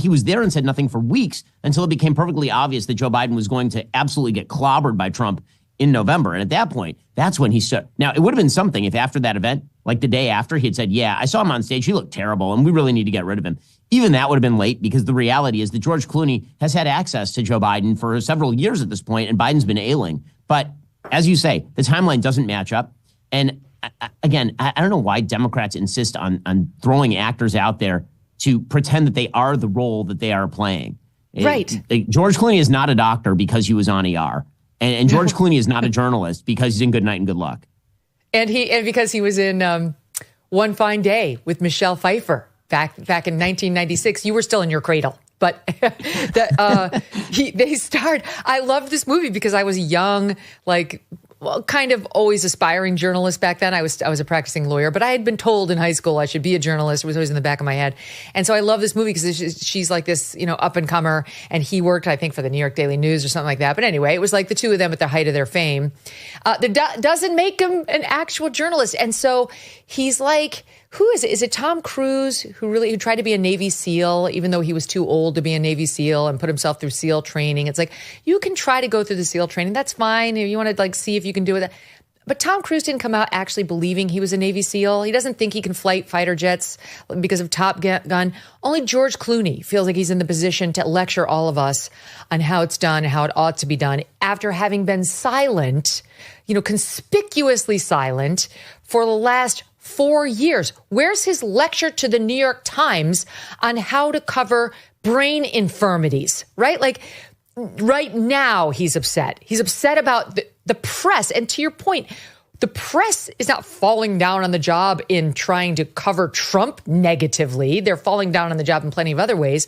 he was there and said nothing for weeks until it became perfectly obvious that Joe Biden was going to absolutely get clobbered by Trump in November. And at that point, that's when he stood. Now, it would have been something if after that event, like the day after, he had said, yeah, I saw him on stage. He looked terrible, and we really need to get rid of him. Even that would have been late, because the reality is that George Clooney has had access to Joe Biden for several years at this point, and Biden's been ailing. But as you say, the timeline doesn't match up. And again, I don't know why Democrats insist on throwing actors out there to pretend that they are the role that they are playing. Right. George Clooney is not a doctor because he was on ER. And George Clooney is not a journalist because he's in Good Night and Good Luck. And because he was in One Fine Day with Michelle Pfeiffer back in 1996. You were still in your cradle. But they starred. I loved this movie because I was young, kind of always aspiring journalist back then. I was a practicing lawyer, but I had been told in high school I should be a journalist. It was always in the back of my head. And so I love this movie because she's like this, up and comer. And he worked, I think, for the New York Daily News or something like that. But anyway, it was like the two of them at the height of their fame. That doesn't make him an actual journalist. And so he's like, who is it? Is it Tom Cruise who tried to be a Navy SEAL, even though he was too old to be a Navy SEAL, and put himself through SEAL training? It's like, you can try to go through the SEAL training. That's fine. You want to see if you can do it. But Tom Cruise didn't come out actually believing he was a Navy SEAL. He doesn't think he can flight fighter jets because of Top Gun. Only George Clooney feels like he's in the position to lecture all of us on how it's done, how it ought to be done, after having been silent, conspicuously silent for the last 4 years. Where's his lecture to the New York Times on how to cover brain infirmities, right? Right now he's upset. He's upset about the press. And to your point, the press is not falling down on the job in trying to cover Trump negatively. They're falling down on the job in plenty of other ways.